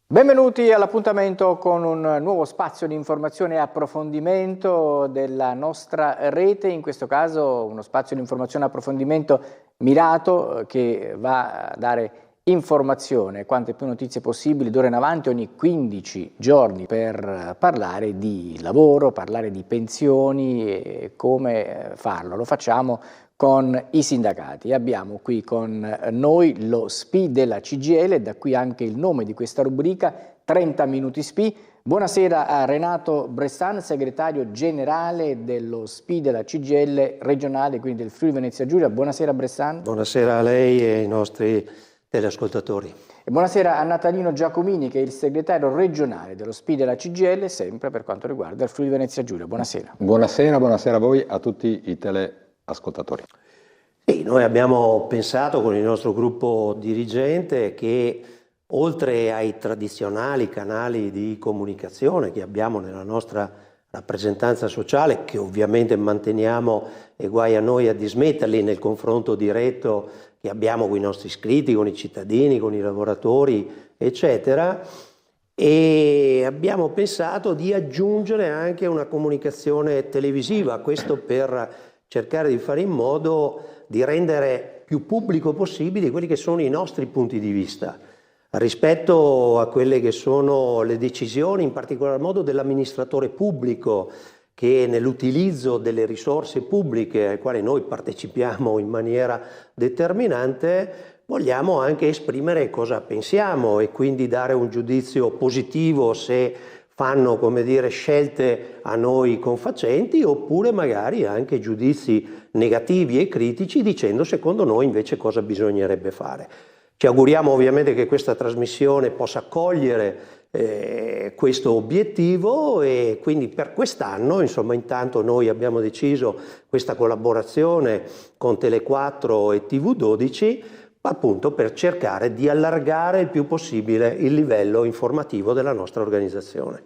Benvenuti all'appuntamento con un nuovo spazio di informazione e approfondimento della nostra rete, in questo caso uno spazio di informazione e approfondimento mirato che va a dare informazione, quante più notizie possibili d'ora in avanti ogni 15 giorni per parlare di lavoro, parlare di pensioni e come farlo. Lo facciamo con i sindacati. Abbiamo qui con noi lo SPI della CGIL, da qui anche il nome di questa rubrica, 30 minuti SPI. Buonasera a Renato Bressan, segretario generale dello SPI della CGIL regionale, quindi del Friuli Venezia Giulia. Buonasera Bressan. Buonasera a lei e ai nostri teleascoltatori. E buonasera a Natalino Giacomini, che è il segretario regionale dello SPI della CGIL, sempre per quanto riguarda il Friuli Venezia Giulia. Buonasera. Buonasera a voi, a tutti i teleascoltatori. Sì, noi abbiamo pensato con il nostro gruppo dirigente che oltre ai tradizionali canali di comunicazione che abbiamo nella nostra rappresentanza sociale, che ovviamente manteniamo e guai a noi a dismetterli nel confronto diretto che abbiamo con i nostri iscritti, con i cittadini, con i lavoratori, eccetera, e abbiamo pensato di aggiungere anche una comunicazione televisiva, questo per cercare di fare in modo di rendere più pubblico possibile quelli che sono i nostri punti di vista rispetto a quelle che sono le decisioni, in particolar modo dell'amministratore pubblico, che nell'utilizzo delle risorse pubbliche alle quali noi partecipiamo in maniera determinante vogliamo anche esprimere cosa pensiamo e quindi dare un giudizio positivo se fanno, come dire, scelte a noi confacenti, oppure magari anche giudizi negativi e critici dicendo secondo noi invece cosa bisognerebbe fare. Ci auguriamo ovviamente che questa trasmissione possa cogliere questo obiettivo e quindi per quest'anno, insomma, intanto noi abbiamo deciso questa collaborazione con Tele4 e TV12 appunto per cercare di allargare il più possibile il livello informativo della nostra organizzazione.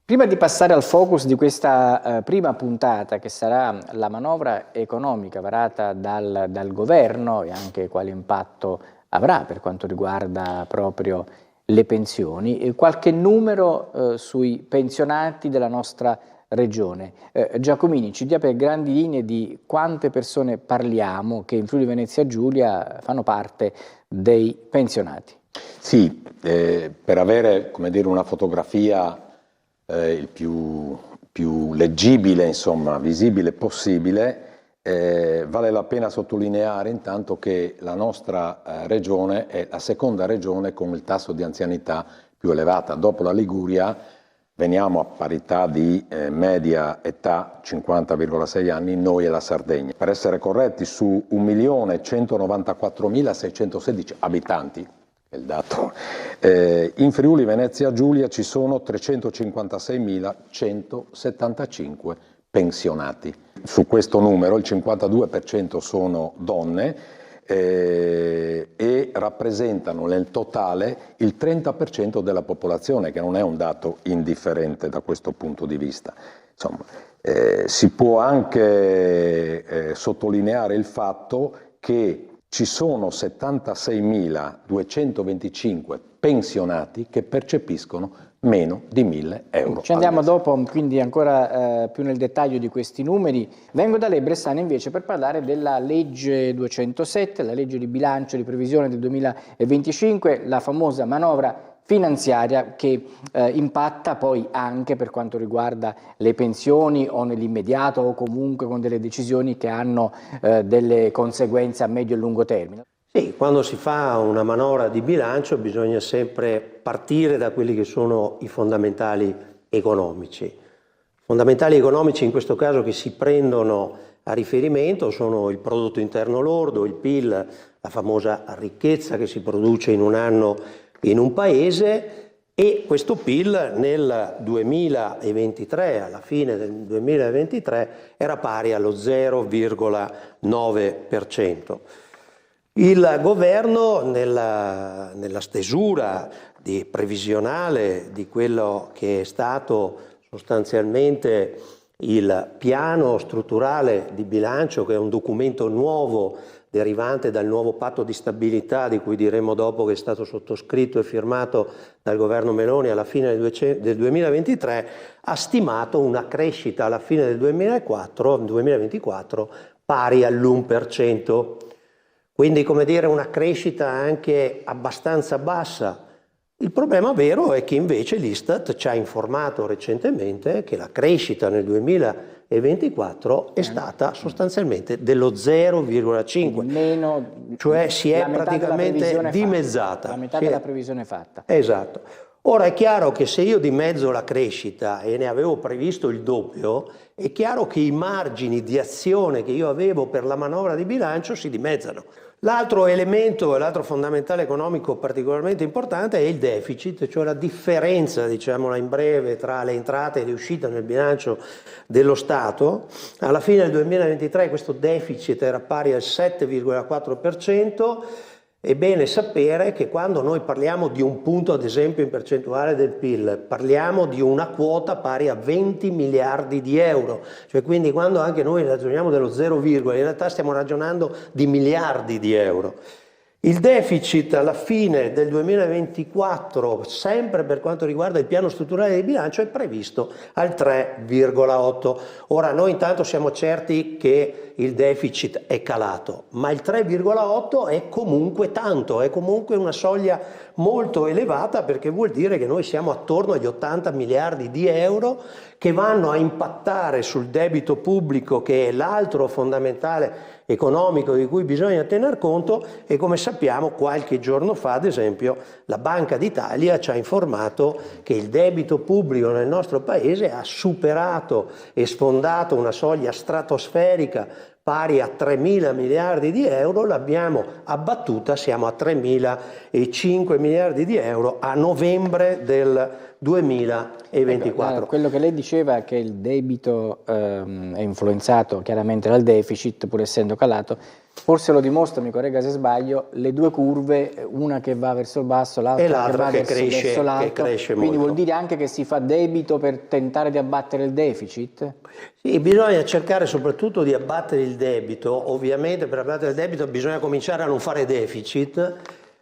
Prima di passare al focus di questa prima puntata, che sarà la manovra economica varata dal governo e anche quale impatto avrà per quanto riguarda proprio le pensioni, qualche numero sui pensionati della nostra regione. Giacomini, ci dia per grandi linee di quante persone parliamo che in Friuli Venezia Giulia fanno parte dei pensionati. Sì, per avere, come dire, una fotografia il più leggibile, insomma, visibile possibile, vale la pena sottolineare intanto che la nostra regione è la seconda regione con il tasso di anzianità più elevata. Dopo la Liguria veniamo a parità di media età 50,6 anni noi e la Sardegna. Per essere corretti, su 1.194.616 abitanti, è il dato, in Friuli Venezia Giulia ci sono 356.175 pensionati. Su questo numero il 52% sono donne e rappresentano nel totale il 30% della popolazione, che non è un dato indifferente da questo punto di vista. Insomma, si può anche sottolineare il fatto che ci sono 76.225 pensionati che percepiscono meno di 1.000 euro. Ci andiamo dopo, quindi ancora più nel dettaglio di questi numeri. Vengo da lei, Bressani, invece per parlare della legge 207, la legge di bilancio di previsione del 2025, la famosa manovra finanziaria che impatta poi anche per quanto riguarda le pensioni o nell'immediato o comunque con delle decisioni che hanno delle conseguenze a medio e lungo termine. Sì, quando si fa una manovra di bilancio bisogna sempre partire da quelli che sono i fondamentali economici. I fondamentali economici in questo caso che si prendono a riferimento sono il prodotto interno lordo, il PIL, la famosa ricchezza che si produce in un anno in un paese, e questo PIL nel 2023, alla fine del 2023, era pari allo 0,9%. Il governo nella stesura previsionale di quello che è stato sostanzialmente il piano strutturale di bilancio, che è un documento nuovo derivante dal nuovo patto di stabilità, di cui diremo dopo che è stato sottoscritto e firmato dal governo Meloni alla fine del 2023, ha stimato una crescita alla fine del 2024 pari all'1%. Quindi, come dire, una crescita anche abbastanza bassa. Il problema vero è che invece l'Istat ci ha informato recentemente che la crescita nel 2024 è stata sostanzialmente dello 0,5, cioè si è praticamente dimezzata. La metà della previsione fatta. Esatto. Ora è chiaro che se io dimezzo la crescita e ne avevo previsto il doppio, è chiaro che i margini di azione che io avevo per la manovra di bilancio si dimezzano. L'altro elemento, l'altro fondamentale economico particolarmente importante è il deficit, cioè la differenza, diciamola in breve, tra le entrate e le uscite nel bilancio dello Stato. Alla fine del 2023 questo deficit era pari al 7,4%. È bene sapere che quando noi parliamo di un punto, ad esempio, in percentuale del PIL, parliamo di una quota pari a 20 miliardi di euro. Cioè, quindi quando anche noi ragioniamo dello 0, in realtà stiamo ragionando di miliardi di euro. Il deficit alla fine del 2024, sempre per quanto riguarda il piano strutturale di bilancio, è previsto al 3,8. Ora, noi intanto siamo certi che il deficit è calato, ma il 3,8 è comunque tanto, è comunque una soglia molto elevata, perché vuol dire che noi siamo attorno agli 80 miliardi di euro che vanno a impattare sul debito pubblico, che è l'altro fondamentale economico di cui bisogna tener conto. E come sappiamo, qualche giorno fa, ad esempio, la Banca d'Italia ci ha informato che il debito pubblico nel nostro paese ha superato e sfondato una soglia stratosferica pari a 3.000 miliardi di euro, l'abbiamo abbattuta, siamo a 3.005 miliardi di euro a novembre del 2024. Ecco, quello che lei diceva, che il debito è influenzato chiaramente dal deficit, pur essendo calato, forse lo dimostra, mi corregga se sbaglio, le due curve, una che va verso il basso, l'altra che va verso l'alto, quindi vuol dire anche che si fa debito per tentare di abbattere il deficit? Sì, bisogna cercare soprattutto di abbattere il debito. Ovviamente per abbattere il debito bisogna cominciare a non fare deficit,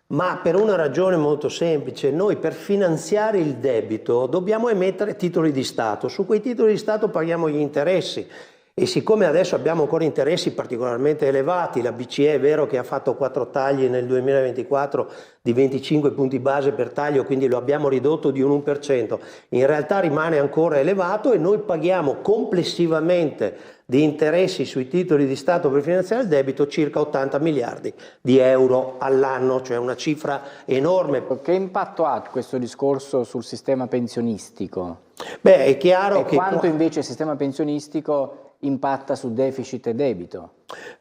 ma per una ragione molto semplice: noi per finanziare il debito dobbiamo emettere titoli di Stato, su quei titoli di Stato paghiamo gli interessi. E siccome adesso abbiamo ancora interessi particolarmente elevati, la BCE è vero che ha fatto 4 tagli nel 2024 di 25 punti base per taglio, quindi lo abbiamo ridotto di un 1%, in realtà rimane ancora elevato e noi paghiamo complessivamente di interessi sui titoli di Stato per finanziare il debito circa 80 miliardi di euro all'anno, cioè una cifra enorme. Che impatto ha questo discorso sul sistema pensionistico? Beh, è chiaro che quanto invece il sistema pensionistico impatta su deficit e debito?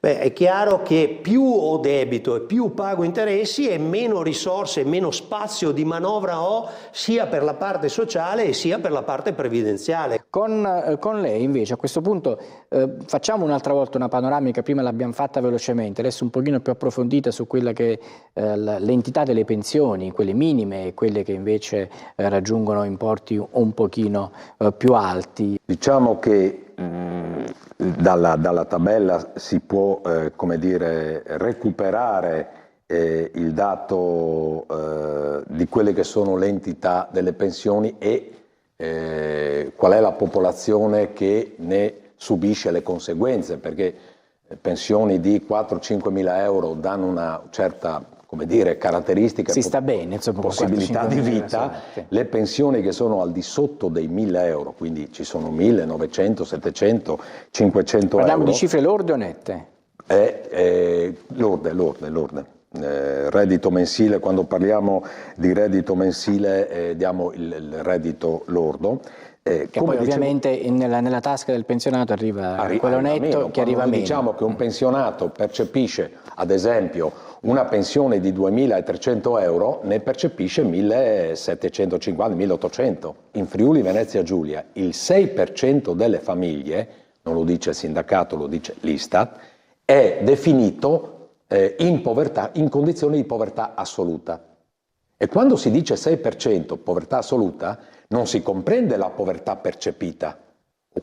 Beh, è chiaro che più ho debito e più pago interessi e meno risorse e meno spazio di manovra ho, sia per la parte sociale e sia per la parte previdenziale. Con lei invece a questo punto facciamo un'altra volta una panoramica, prima l'abbiamo fatta velocemente, adesso un pochino più approfondita su quella che è l'entità delle pensioni, quelle minime e quelle che invece raggiungono importi un pochino più alti. Diciamo che dalla tabella si può come dire, recuperare il dato di quelle che sono le entità delle pensioni e qual è la popolazione che ne subisce le conseguenze, perché pensioni di 4-5 mila euro danno una certa, come dire, caratteristica, si sta bene, insomma, possibilità di vita. Sì. Le pensioni che sono al di sotto dei 1.000 euro, quindi ci sono 1.900, 700, 500 euro. Parliamo di cifre lorde o nette? Lorde. Reddito mensile, quando parliamo di reddito mensile diamo il reddito lordo. Che poi ovviamente nella tasca del pensionato arriva quello netto che arriva meno. Diciamo che un pensionato percepisce, ad esempio, una pensione di 2.300 euro, ne percepisce 1.750, 1.800. In Friuli Venezia Giulia il 6% delle famiglie, non lo dice il sindacato, lo dice l'Istat, è definito in povertà, in condizioni di povertà assoluta. E quando si dice 6% povertà assoluta, non si comprende la povertà percepita,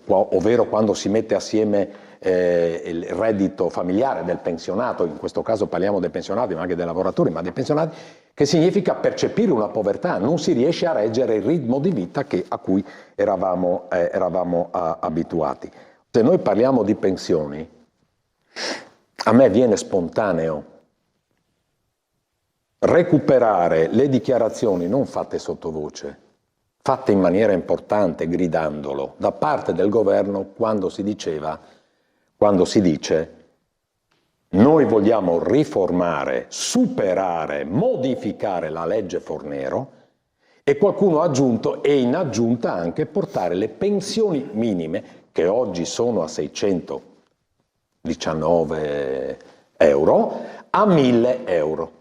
ovvero quando si mette assieme il reddito familiare del pensionato, in questo caso parliamo dei pensionati ma anche dei lavoratori, ma dei pensionati, che significa percepire una povertà, non si riesce a reggere il ritmo di vita a cui eravamo abituati. Se noi parliamo di pensioni, a me viene spontaneo recuperare le dichiarazioni non fatte sottovoce, fatte in maniera importante, gridandolo, da parte del governo quando si dice noi vogliamo riformare, superare, modificare la legge Fornero, e qualcuno ha aggiunto, e in aggiunta anche portare le pensioni minime, che oggi sono a 619 euro, a 1000 euro.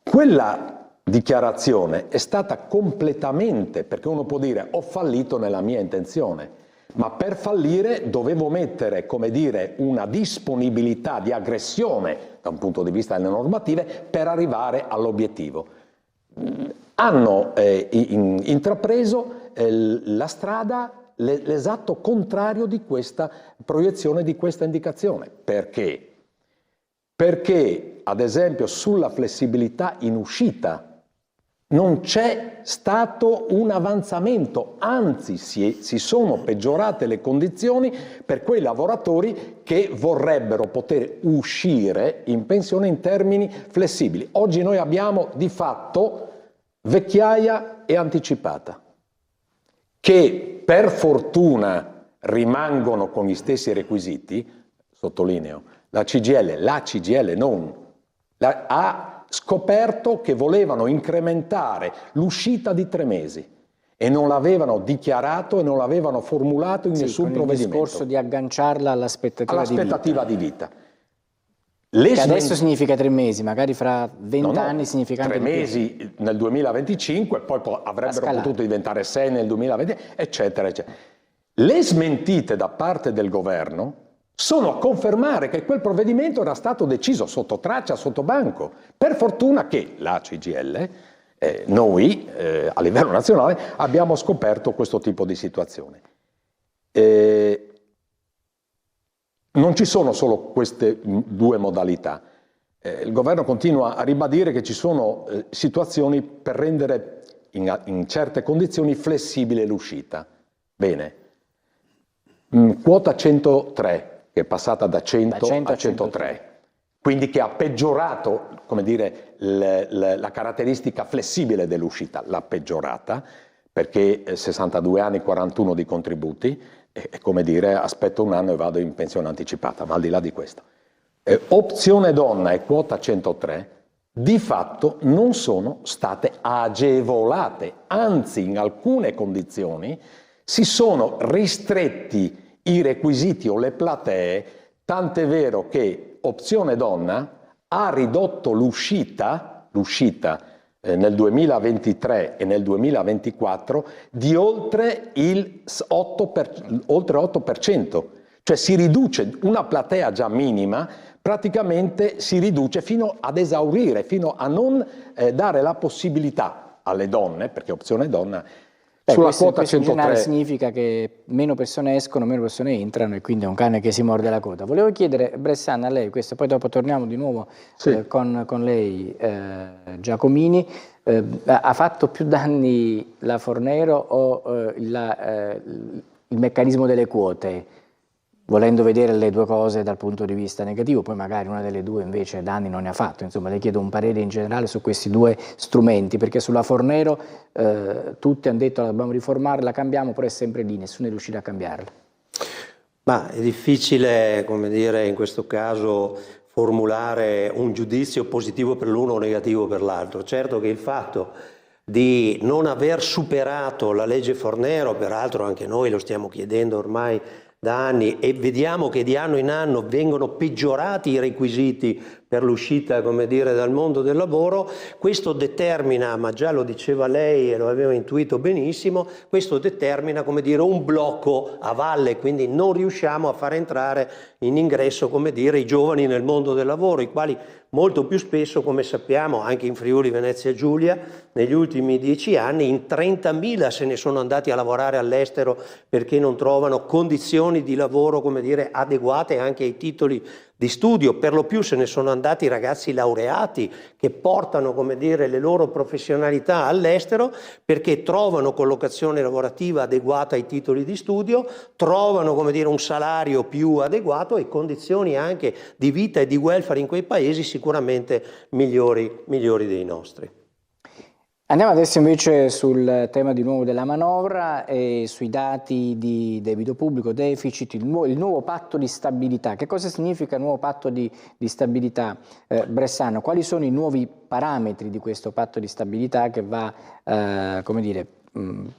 Quella dichiarazione è stata completamente, perché uno può dire ho fallito nella mia intenzione, ma per fallire dovevo mettere, come dire, una disponibilità di aggressione da un punto di vista delle normative per arrivare all'obiettivo. Hanno intrapreso la strada, l'esatto contrario di questa proiezione, di questa indicazione. Perché? Perché, ad esempio, sulla flessibilità in uscita non c'è stato un avanzamento, anzi si sono peggiorate le condizioni per quei lavoratori che vorrebbero poter uscire in pensione in termini flessibili. Oggi noi abbiamo di fatto vecchiaia e anticipata, che per fortuna rimangono con gli stessi requisiti, sottolineo, la CGIL non, ha scoperto che volevano incrementare l'uscita di 3 mesi e non l'avevano dichiarato e non l'avevano formulato in nessun provvedimento. Il discorso di agganciarla all'aspettativa di vita. Che adesso significa 3 mesi, magari fra 20 anni significa 3 mesi nel 2025, poi avrebbero potuto diventare 6 nel 2020, eccetera, eccetera. Le smentite da parte del governo sono a confermare che quel provvedimento era stato deciso sotto traccia, sotto banco. Per fortuna che la CGIL, noi a livello nazionale, abbiamo scoperto questo tipo di situazione. Non ci sono solo queste 2 modalità. Il governo continua a ribadire che ci sono situazioni per rendere in certe condizioni flessibile l'uscita. Bene. Quota 103, che è passata da 100 a 103, quindi che ha peggiorato, come dire, la caratteristica flessibile dell'uscita, l'ha peggiorata, perché 62 anni, 41 di contributi, è come dire aspetto un anno e vado in pensione anticipata, ma al di là di questo. Opzione donna e quota 103 di fatto non sono state agevolate, anzi in alcune condizioni si sono ristretti i requisiti o le platee, tant'è vero che Opzione Donna ha ridotto l'uscita nel 2023 e nel 2024 di oltre il 8%, cioè si riduce una platea già minima, praticamente si riduce fino ad esaurire, fino a non dare la possibilità alle donne, perché Opzione Donna sulla quota 103 in generale significa che meno persone escono, meno persone entrano, e quindi è un cane che si morde la coda. Volevo chiedere, Bressan, a lei questo, poi dopo torniamo di nuovo con lei, Giacomini. Ha fatto più danni la Fornero o il meccanismo delle quote? Volendo vedere le 2 cose dal punto di vista negativo, poi magari una delle 2 invece danni non ne ha fatto. Insomma, le chiedo un parere in generale su questi 2 strumenti, perché sulla Fornero tutti hanno detto dobbiamo riformarla, la cambiamo, però è sempre lì, nessuno è riuscito a cambiarla. Ma è difficile, come dire, in questo caso formulare un giudizio positivo per l'uno o negativo per l'altro. Certo che il fatto di non aver superato la legge Fornero, peraltro anche noi lo stiamo chiedendo ormai da anni, e vediamo che di anno in anno vengono peggiorati i requisiti per l'uscita, come dire, dal mondo del lavoro. Questo determina, ma già lo diceva lei e lo aveva intuito benissimo, questo determina, come dire, un blocco a valle, quindi non riusciamo a far entrare in ingresso, come dire, i giovani nel mondo del lavoro, i quali molto più spesso, come sappiamo, anche in Friuli Venezia Giulia, negli ultimi 10 anni in 30.000 se ne sono andati a lavorare all'estero perché non trovano condizioni di lavoro, come dire, adeguate anche ai titoli di studio. Per lo più se ne sono andati ragazzi laureati che portano, come dire, le loro professionalità all'estero perché trovano collocazione lavorativa adeguata ai titoli di studio, trovano, come dire, un salario più adeguato e condizioni anche di vita e di welfare in quei paesi sicuramente migliori dei nostri. Andiamo adesso invece sul tema di nuovo della manovra e sui dati di debito pubblico, deficit, il nuovo patto di stabilità. Che cosa significa il nuovo patto di stabilità, Bressano? Quali sono i nuovi parametri di questo patto di stabilità che va, come dire,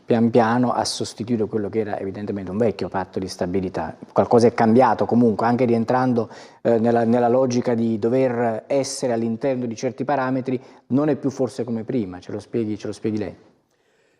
pian piano a sostituire quello che era evidentemente un vecchio patto di stabilità? Qualcosa è cambiato comunque, anche rientrando nella logica di dover essere all'interno di certi parametri, non è più forse come prima, ce lo spieghi lei?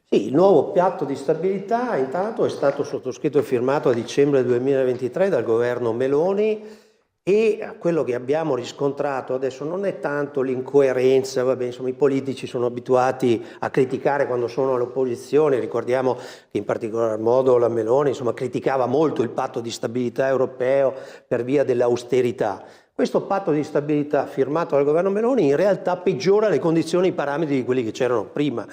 Sì, il nuovo patto di stabilità intanto è stato sottoscritto e firmato a dicembre 2023 dal governo Meloni. E quello che abbiamo riscontrato adesso non è tanto l'incoerenza, vabbè, insomma, i politici sono abituati a criticare quando sono all'opposizione, ricordiamo che in particolar modo la Meloni, insomma, criticava molto il patto di stabilità europeo per via dell'austerità. Questo patto di stabilità firmato dal governo Meloni in realtà peggiora le condizioni e i parametri di quelli che c'erano prima.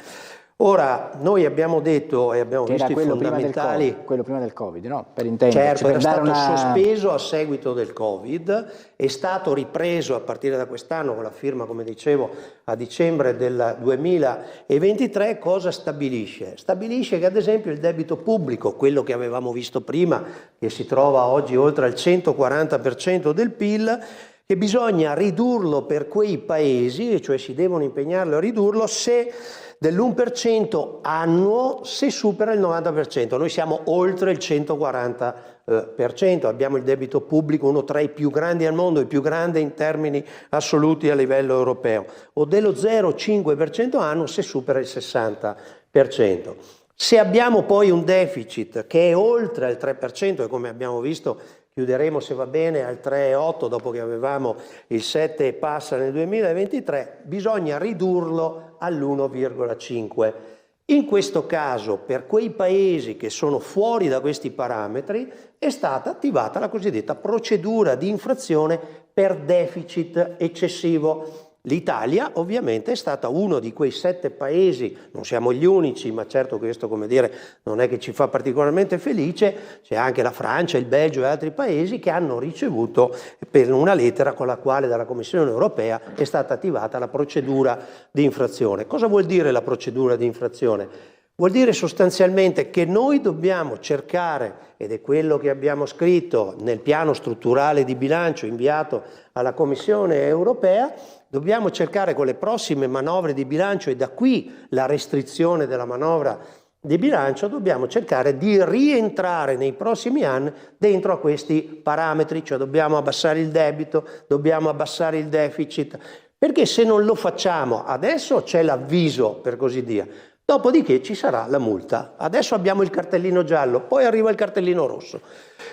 Ora, noi abbiamo detto e abbiamo visto i fondamentali... Quello prima del Covid, no? Per intenderci. Certo, era stato sospeso a seguito del Covid, è stato ripreso a partire da quest'anno con la firma, come dicevo, a dicembre del 2023. Cosa stabilisce? Stabilisce che ad esempio il debito pubblico, quello che avevamo visto prima, che si trova oggi oltre al 140% del PIL, che bisogna ridurlo per quei paesi, cioè si devono impegnarlo a ridurlo se dell'1% annuo se supera il 90%. Noi siamo oltre il 140%, abbiamo il debito pubblico uno tra i più grandi al mondo, il più grande in termini assoluti a livello europeo, o dello 0,5% annuo se supera il 60%. Se abbiamo poi un deficit che è oltre il 3%, e come abbiamo visto chiuderemo, se va bene, al 3,8 dopo che avevamo il 7 e passa nel 2023, bisogna ridurlo all'1,5. In questo caso, per quei paesi che sono fuori da questi parametri, è stata attivata la cosiddetta procedura di infrazione per deficit eccessivo. L'Italia ovviamente è stata uno di quei 7 paesi, non siamo gli unici, ma certo questo, come dire, non è che ci fa particolarmente felice, c'è anche la Francia, il Belgio e altri paesi che hanno ricevuto per una lettera con la quale dalla Commissione europea è stata attivata la procedura di infrazione. Cosa vuol dire la procedura di infrazione? Vuol dire sostanzialmente che noi dobbiamo cercare, ed è quello che abbiamo scritto nel piano strutturale di bilancio inviato alla Commissione europea, dobbiamo cercare con le prossime manovre di bilancio, e da qui la restrizione della manovra di bilancio, dobbiamo cercare di rientrare nei prossimi anni dentro a questi parametri, cioè dobbiamo abbassare il debito, dobbiamo abbassare il deficit, perché se non lo facciamo adesso c'è l'avviso, per così dire, dopodiché ci sarà la multa. Adesso abbiamo il cartellino giallo, poi arriva il cartellino rosso.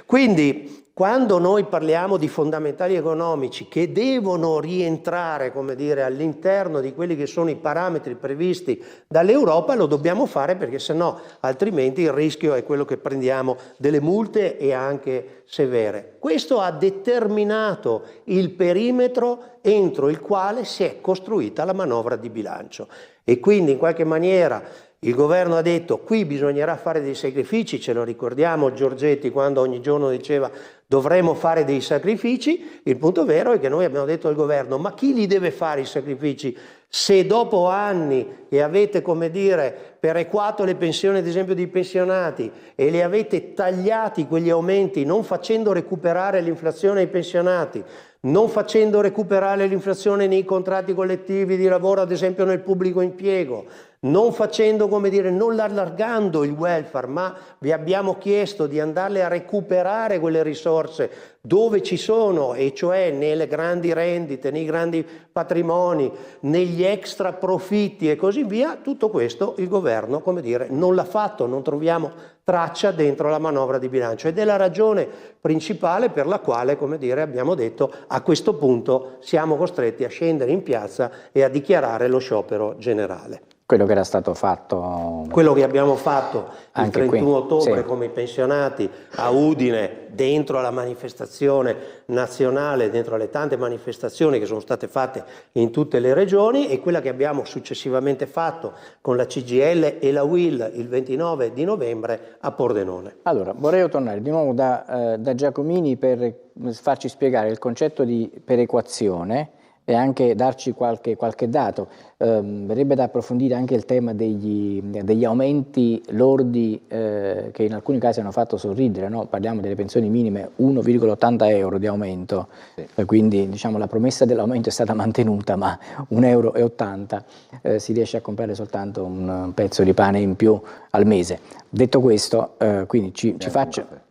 Quindi quando noi parliamo di fondamentali economici che devono rientrare, come dire, all'interno di quelli che sono i parametri previsti dall'Europa, lo dobbiamo fare perché sennò altrimenti il rischio è quello che prendiamo delle multe e anche severe. Questo ha determinato il perimetro entro il quale si è costruita la manovra di bilancio e quindi in qualche maniera il governo ha detto qui bisognerà fare dei sacrifici, ce lo ricordiamo Giorgetti quando ogni giorno diceva dovremo fare dei sacrifici. Il punto vero è che noi abbiamo detto al governo ma chi li deve fare i sacrifici se dopo anni che avete, come dire, perequato le pensioni ad esempio dei pensionati e le avete tagliati quegli aumenti non facendo recuperare l'inflazione ai pensionati, non facendo recuperare l'inflazione nei contratti collettivi di lavoro ad esempio nel pubblico impiego, non facendo, come dire, non allargando il welfare, ma vi abbiamo chiesto di andarle a recuperare quelle risorse dove ci sono, e cioè nelle grandi rendite, nei grandi patrimoni, negli extra profitti e così via. Tutto questo il governo, come dire, non l'ha fatto, non troviamo traccia dentro la manovra di bilancio, ed è la ragione principale per la quale, come dire, abbiamo detto a questo punto siamo costretti a scendere in piazza e a dichiarare lo sciopero generale. Quello che era stato fatto. Quello che abbiamo fatto il 31 qui, ottobre sì, come i pensionati a Udine, dentro la manifestazione nazionale, dentro le tante manifestazioni che sono state fatte in tutte le regioni, e quella che abbiamo successivamente fatto con la CGIL e la UIL il 29 di novembre a Pordenone. Allora, vorrei tornare di nuovo da Giacomini per farci spiegare il concetto di perequazione e anche darci qualche dato. Verrebbe da approfondire anche il tema degli aumenti lordi che in alcuni casi hanno fatto sorridere, no? Parliamo delle pensioni minime, 1,80 euro di aumento, sì. Quindi diciamo la promessa dell'aumento è stata mantenuta, ma 1,80 euro si riesce a comprare soltanto un pezzo di pane in più al mese. Detto questo, quindi ci faccio...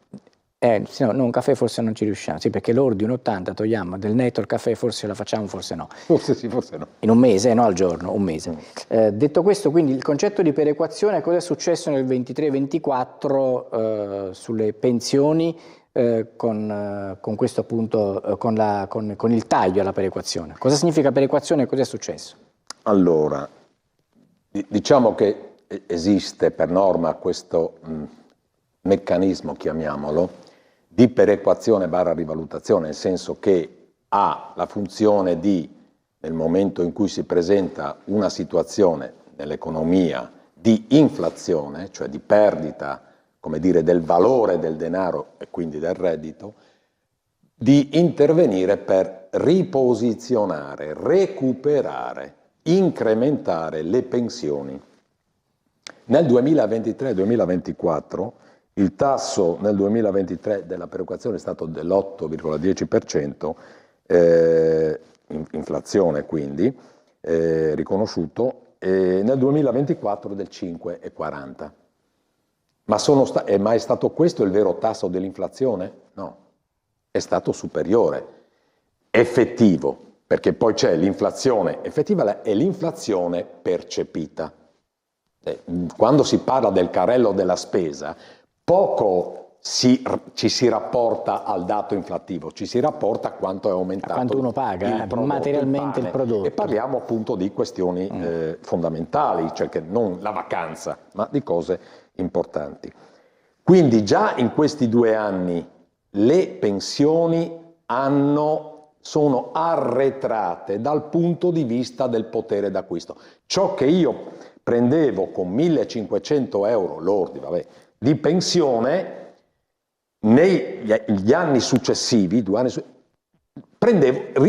no, un caffè forse non ci riusciamo, sì, perché lordi 1,80 togliamo del netto il caffè, forse la facciamo, forse no. Forse sì, forse no. In un mese, no al giorno, un mese. Detto questo, quindi il concetto di perequazione, cosa è successo nel 23-24 sulle pensioni con questo appunto, con il taglio alla perequazione? Cosa significa perequazione e cosa è successo? Allora, diciamo che esiste per norma questo meccanismo, chiamiamolo, di perequazione / rivalutazione, nel senso che ha la funzione di, nel momento in cui si presenta una situazione nell'economia di inflazione, cioè di perdita, come dire, del valore del denaro e quindi del reddito, di intervenire per riposizionare, recuperare, incrementare le pensioni. Nel 2023-2024 il tasso nel 2023 della perequazione è stato dell'8,10%, inflazione quindi, riconosciuto, e nel 2024 del 5,40%. Ma è mai stato questo il vero tasso dell'inflazione? No, è stato superiore, effettivo, perché poi c'è l'inflazione effettiva e l'inflazione percepita. Quando si parla del carrello della spesa, poco ci si rapporta al dato inflattivo, ci si rapporta a quanto è aumentato, a quanto uno paga materialmente il prodotto. E parliamo appunto di questioni fondamentali, cioè che non la vacanza, ma di cose importanti. Quindi già in questi 2 anni le pensioni sono arretrate dal punto di vista del potere d'acquisto. Ciò che io prendevo con 1.500 euro lordi, di pensione, negli anni successivi, 2 anni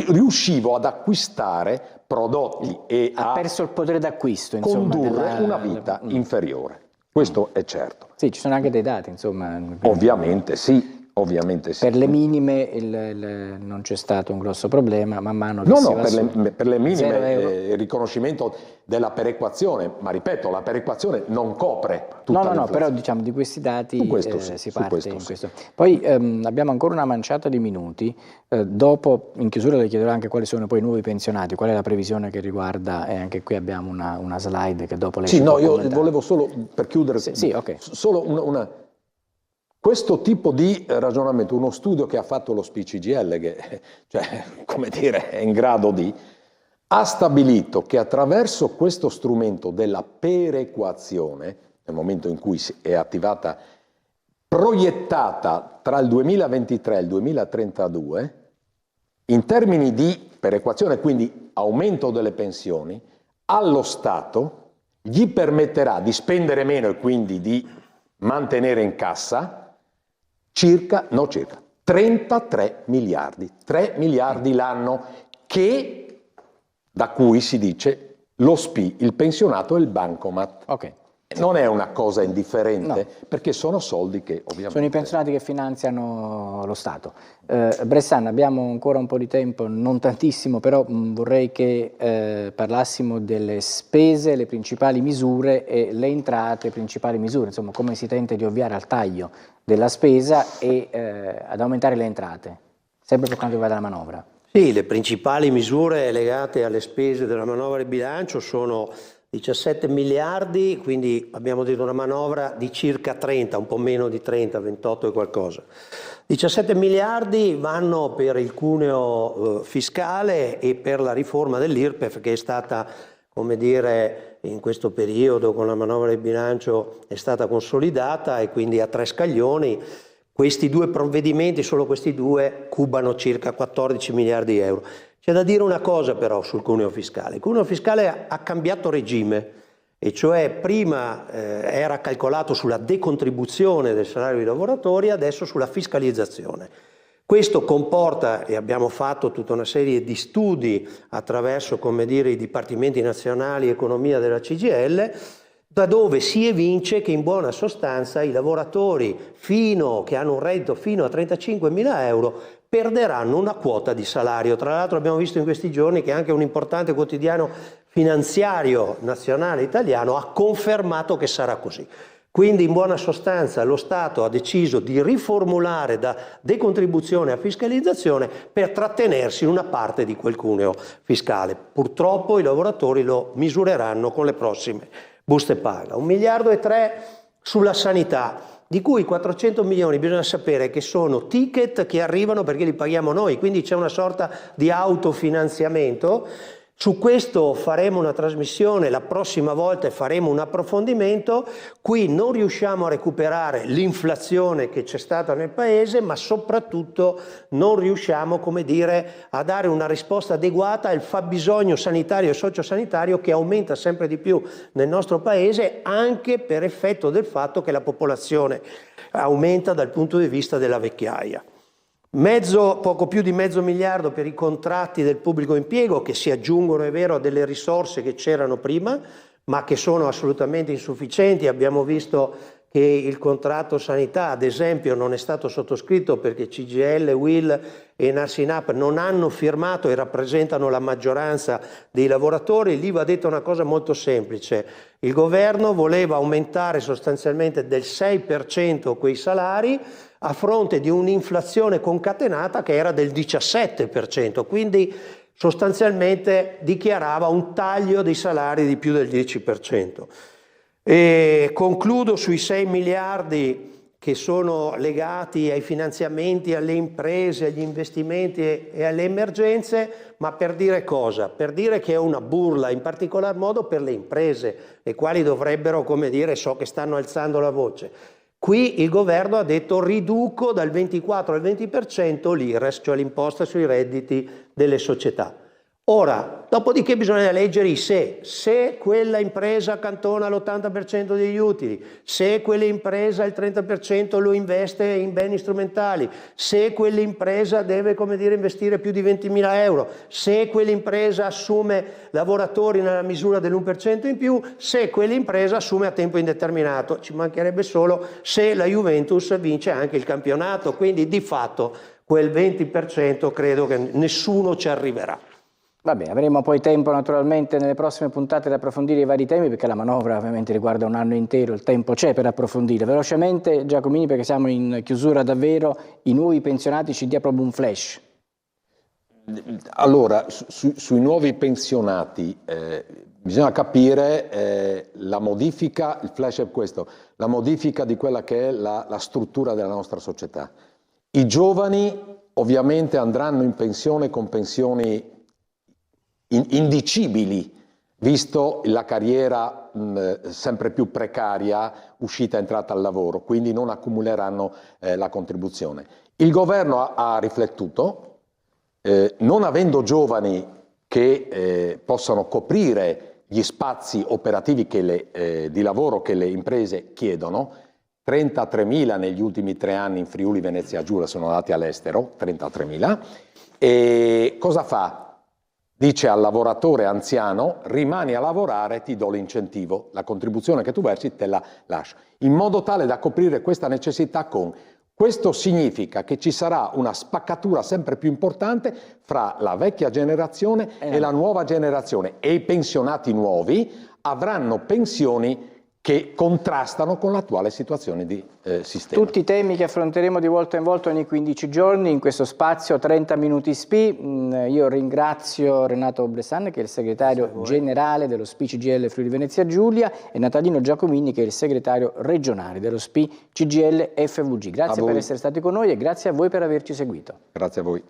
riuscivo ad acquistare prodotti e ha perso il potere d'acquisto, insomma, condurre una vita inferiore. Questo è certo. Sì, ci sono anche dei dati, insomma. Ovviamente sì. Ovviamente sì. Per le minime non c'è stato un grosso problema, man mano che per le minime il riconoscimento della perequazione, ma ripeto, la perequazione non copre tutta l'inflazione. No, però diciamo di questi dati si parte in questo. Sì. Poi abbiamo ancora una manciata di minuti, dopo in chiusura le chiederò anche quali sono poi i nuovi pensionati, qual è la previsione che riguarda, e anche qui abbiamo una slide che dopo lei io volevo solo, per chiudere, okay. Solo questo tipo di ragionamento, uno studio che ha fatto lo SPCGL, che cioè, come dire, è in grado ha stabilito che attraverso questo strumento della perequazione, nel momento in cui è attivata, proiettata tra il 2023 e il 2032, in termini di perequazione, quindi aumento delle pensioni, allo Stato gli permetterà di spendere meno e quindi di mantenere in cassa circa 33 miliardi, 3 miliardi l'anno, da cui si dice lo SPI, il pensionato e il bancomat. Ok. Non è una cosa indifferente, No. perché sono soldi che ovviamente... Sono i pensionati che finanziano lo Stato. Bressan, abbiamo ancora un po' di tempo, non tantissimo, però vorrei che parlassimo delle spese, le principali misure e le entrate, principali misure, insomma come si tenta di ovviare al taglio della spesa e ad aumentare le entrate, sempre per quanto riguarda la manovra. Sì, le principali misure legate alle spese della manovra di bilancio sono 17 miliardi, quindi abbiamo detto una manovra di circa 30, un po' meno di 30, 28 e qualcosa. 17 miliardi vanno per il cuneo fiscale e per la riforma dell'IRPEF che è stata, come dire, in questo periodo con la manovra di bilancio è stata consolidata e quindi a 3 scaglioni. Questi 2 provvedimenti, solo questi 2, cubano circa 14 miliardi di euro. C'è da dire una cosa però sul cuneo fiscale. Il cuneo fiscale ha cambiato regime, e cioè prima era calcolato sulla decontribuzione del salario dei lavoratori, adesso sulla fiscalizzazione. Questo comporta, e abbiamo fatto tutta una serie di studi attraverso, come dire, i dipartimenti nazionali economia della CGIL, da dove si evince che in buona sostanza i lavoratori che hanno un reddito fino a 35.000 euro perderanno una quota di salario. Tra l'altro abbiamo visto in questi giorni che anche un importante quotidiano finanziario nazionale italiano ha confermato che sarà così. Quindi in buona sostanza lo Stato ha deciso di riformulare da decontribuzione a fiscalizzazione per trattenersi una parte di quel cuneo fiscale. Purtroppo i lavoratori lo misureranno con le prossime buste paga. 1,3 miliardi sulla sanità, di cui 400 milioni bisogna sapere che sono ticket che arrivano perché li paghiamo noi, quindi c'è una sorta di autofinanziamento. Su questo faremo una trasmissione, la prossima volta faremo un approfondimento. Qui non riusciamo a recuperare l'inflazione che c'è stata nel Paese, ma soprattutto non riusciamo, come dire, a dare una risposta adeguata al fabbisogno sanitario e sociosanitario che aumenta sempre di più nel nostro Paese, anche per effetto del fatto che la popolazione aumenta dal punto di vista della vecchiaia. Poco più di mezzo miliardo per i contratti del pubblico impiego che si aggiungono, è vero, a delle risorse che c'erano prima, ma che sono assolutamente insufficienti. Abbiamo visto che il contratto sanità, ad esempio, non è stato sottoscritto perché CGIL, UIL e Narsinap non hanno firmato e rappresentano la maggioranza dei lavoratori. Lì va detta una cosa molto semplice. Il governo voleva aumentare sostanzialmente del 6% quei salari, a fronte di un'inflazione concatenata che era del 17%, quindi sostanzialmente dichiarava un taglio dei salari di più del 10%. E concludo sui 6 miliardi che sono legati ai finanziamenti alle imprese, agli investimenti e alle emergenze, ma per dire cosa? Per dire che è una burla, in particolar modo per le imprese, le quali dovrebbero, come dire, so che stanno alzando la voce. Qui il governo ha detto riduco dal 24 al 20% l'IRES, cioè l'imposta sui redditi delle società. Ora, dopodiché bisogna leggere i se. Se quella impresa accantona l'80% degli utili, se quell'impresa il 30% lo investe in beni strumentali, se quell'impresa deve, come dire, investire più di 20.000 euro, se quell'impresa assume lavoratori nella misura dell'1% in più, se quell'impresa assume a tempo indeterminato. Ci mancherebbe solo se la Juventus vince anche il campionato, quindi di fatto quel 20% credo che nessuno ci arriverà. Va bene, avremo poi tempo naturalmente nelle prossime puntate di approfondire i vari temi, perché la manovra ovviamente riguarda un anno intero, il tempo c'è per approfondire. Velocemente Giacomini, perché siamo in chiusura davvero, i nuovi pensionati ci dia proprio un flash. Allora, sui nuovi pensionati bisogna capire la modifica, il flash è questo, la modifica di quella che è la struttura della nostra società. I giovani ovviamente andranno in pensione con pensioni indicibili, visto la carriera sempre più precaria, uscita e entrata al lavoro, quindi non accumuleranno la contribuzione. Il governo ha riflettuto, non avendo giovani che possano coprire gli spazi operativi di lavoro che le imprese chiedono, 33.000 negli ultimi 3 anni in Friuli Venezia Giulia sono andati all'estero, 33.000, e cosa fa? dice al lavoratore anziano: rimani a lavorare, ti do l'incentivo, la contribuzione che tu versi te la lascio, in modo tale da coprire questa necessità con... Questo significa che ci sarà una spaccatura sempre più importante fra la vecchia generazione e la nuova generazione, e i pensionati nuovi avranno pensioni che contrastano con l'attuale situazione di sistema. Tutti temi che affronteremo di volta in volta ogni 15 giorni in questo spazio 30 minuti SPI. Io ringrazio Renato Bressan, che è il segretario generale dello SPI CGIL Friuli Venezia Giulia, e Natalino Giacomini, che è il segretario regionale dello SPI CGIL FVG. Grazie per essere stati con noi e grazie a voi per averci seguito. Grazie a voi.